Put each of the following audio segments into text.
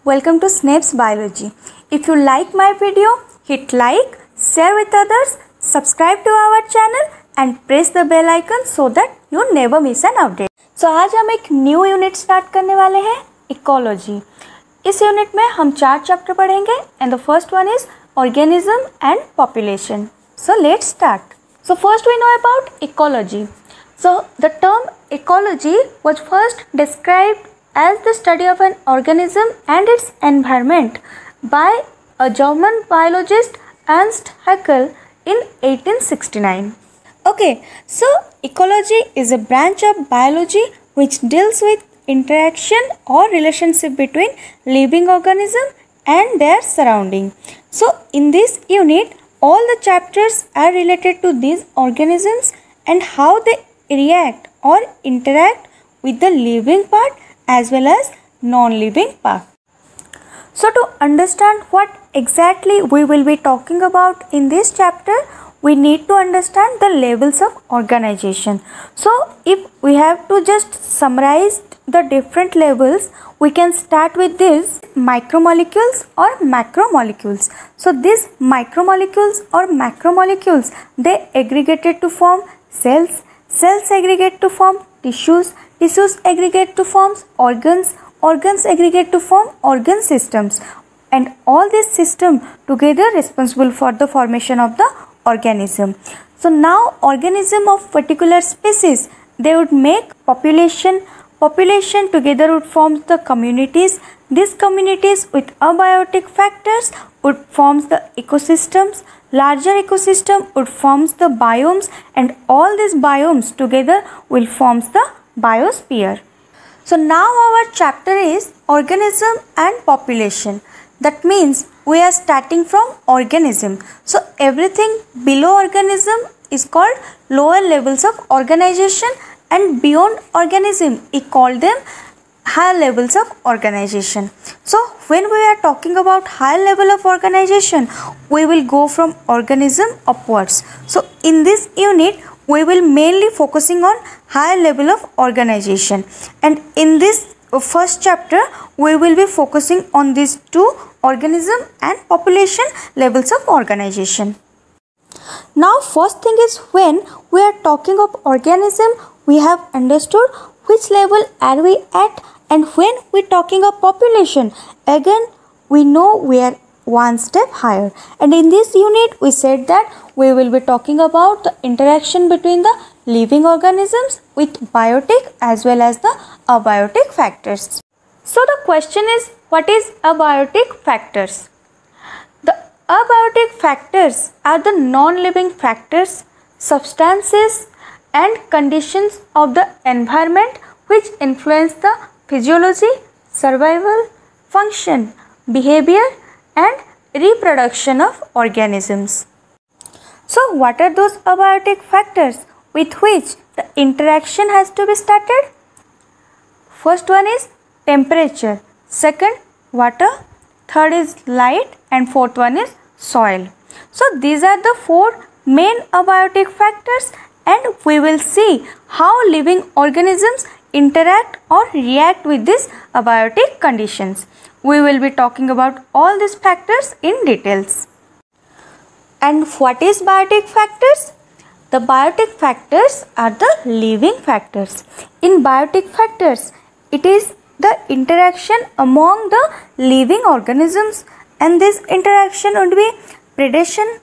welcome to Snape's Biology. If you like my video, hit like, share with others, subscribe to our channel and press the bell icon so that you never miss an update. So आज हम एक new unit start करने वाले हैं, ecology. इस unit में हम 4 chapter पढ़ेंगे and the first one is organism and population. So let's start. So first we know about ecology. So the term ecology was first described as the study of an organism and its environment by a German biologist Ernst Haeckel in 1869. Okay, so ecology is a branch of biology which deals with interaction or relationship between living organism and their surrounding. So in this unit, all the chapters are related to these organisms and how they react or interact with the living part as well as non-living part. So to understand what exactly we will be talking about in this chapter, we need to understand the levels of organization. So if we have to just summarize the different levels, we can start with this micromolecules or macromolecules. So these micromolecules or macromolecules, they aggregated to form cells, cells aggregate to form tissues, tissues aggregate to form organs, organs aggregate to form organ systems, and all these systems together responsible for the formation of the organism. So now organism of particular species, they would make population. Population together would form the communities. These communities with abiotic factors would form the ecosystems. Larger ecosystem would form the biomes, and all these biomes together will form the biosphere. So now our chapter is organism and population. That means we are starting from organism. So everything below organism is called lower levels of organization, and beyond organism we call them higher levels of organization. So when we are talking about higher level of organization, we will go from organism upwards. So in this unit we will mainly focusing on higher level of organization, and in this first chapter we will be focusing on these two, organism and population levels of organization. Now first thing is, when we are talking of organism, we have understood which level are we at, and when we talking of population, again we know we are one step higher. And in this unit we said that we will be talking about the interaction between the living organisms with biotic as well as the abiotic factors. So the question is, what is abiotic factors? The abiotic factors are the non-living factors, substances and conditions of the environment which influence the physiology, survival, function, behavior and reproduction of organisms. So what are those abiotic factors with which the interaction has to be started? First one is temperature, second water, third is light, and fourth one is soil. So these are the 4 main abiotic factors, and we will see how living organisms interact or react with these abiotic conditions. We will be talking about all these factors in details. And what is biotic factors? The biotic factors are the living factors. In biotic factors, it is the interaction among the living organisms, and this interaction would be predation,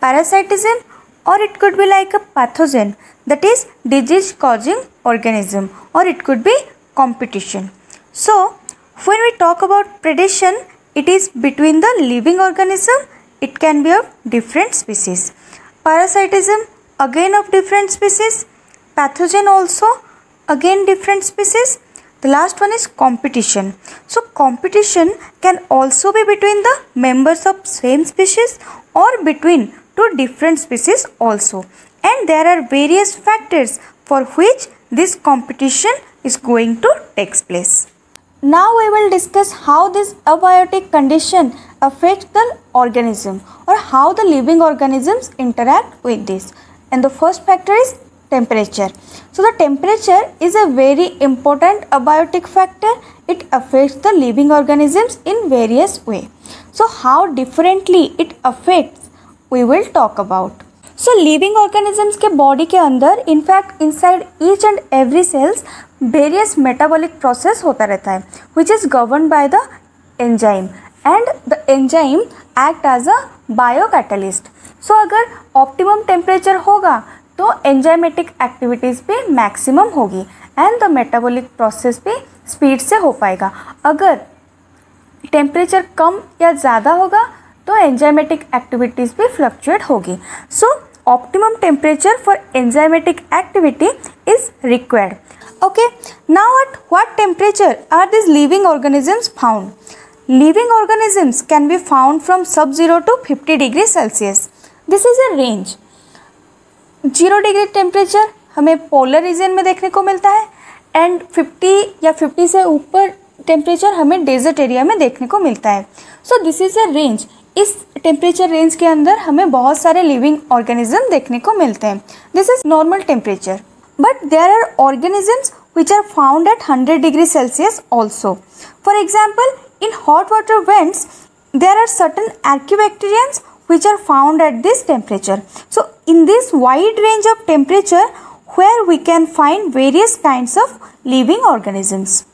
parasitism, or it could be like a pathogen, that is disease causing organism, or it could be competition. So when we talk about predation, it is between the living organism. It can be of different species. Parasitism, again of different species. Pathogen also, again different species. The last one is competition. So competition can also be between the members of same species or between 2 different species also. And there are various factors for which this competition is going to take place. Now we will discuss how this abiotic condition affects the organism, or how the living organisms interact with this. And the first factor is temperature. So the temperature is a very important abiotic factor. It affects the living organisms in various ways. So how differently it affects, we will talk about. So living organisms के body के अंदर in fact inside each and every cells various metabolic process होता रहता है which is governed by the enzyme and the enzyme act as a biocatalyst. So अगर optimum temperature होगा तो enzymatic activities भी maximum होगी and the metabolic process भी speed से हो पाएगा. अगर temperature कम या ज़्यादा होगा तो enzymatic activities भी fluctuate होगी. So optimum temperature for enzymatic activity is required. Okay, now at what temperature are these living organisms found? Living organisms can be found from sub-0 to 50 degrees Celsius. This is a range. 0 degree temperature हमें polar region में देखने को मिलता है and 50 या 50 से ऊपर temperature हमें डेजर्ट एरिया में देखने को मिलता है. So this is a range. इस टेम्परेचर रेंज के अंदर हमें बहुत सारे लिविंग ऑर्गेनिज्म देखने को मिलते हैं. This is normal temperature. But there are organisms which are found at 100 degrees Celsius also. For example, in hot water vents, there are certain archaebacterians which are found at this temperature. So, in this wide range of temperature, where we can find various kinds of living organisms.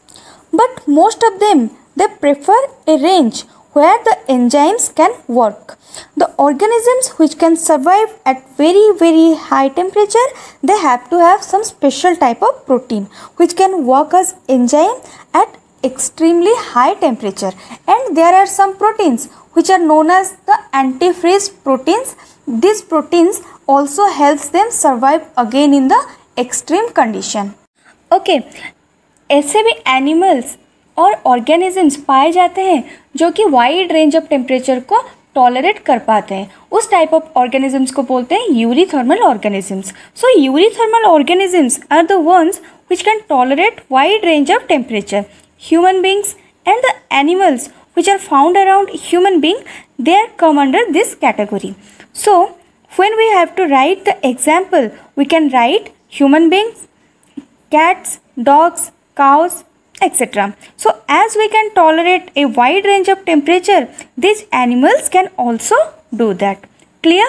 But most of them, they prefer a range where the enzymes can work. The organisms which can survive at very high temperature, they have to have some special type of protein which can work as enzyme at extremely high temperature. And there are some proteins which are known as the antifreeze proteins. These proteins also helps them survive again in the extreme condition. Okay, ऐसे भी animals और organisms पाए जाते हैं जो कि wide range of temperature को tolerate कर पाते हैं. उस टाइप ऑफ ऑर्गेनिजम्स को बोलते हैं eurythermal organisms. So eurythermal organisms are the ones which can tolerate wide range of temperature. Human beings and the animals which are found around human being, they are come under this category. So when we have to write the example, we can write human beings, cats, dogs, cows, etc. So as we can tolerate a wide range of temperature, these animals can also do that. Clear?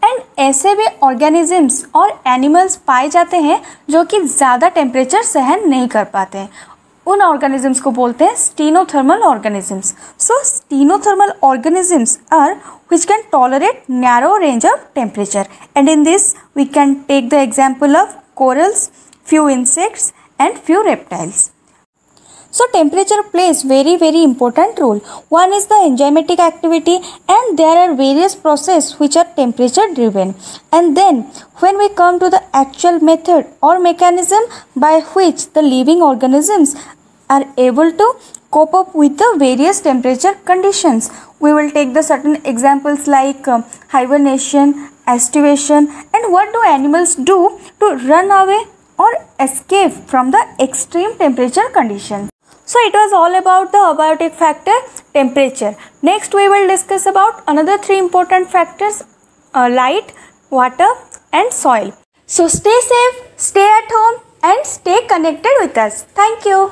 And ऐसे भी organisms और animals पाए जाते हैं जो कि ज़्यादा temperature सहन नहीं कर पाते हैं. उन ऑर्गेनिजम्स को बोलते हैं stenothermal organisms. So stenothermal organisms are which can tolerate narrow range of temperature, and in this we can take the example of corals, few insects and few reptiles. So temperature plays very important role. One is the enzymatic activity, and there are various processes which are temperature driven. And then when we come to the actual method or mechanism by which the living organisms are able to cope up with the various temperature conditions, we will take the certain examples like hibernation, aestivation, and what do animals do to run away or escape from the extreme temperature condition. So it was all about the abiotic factor, temperature. Next we will discuss about another 3 important factors, light, water and soil. So stay safe, stay at home and stay connected with us. Thank you.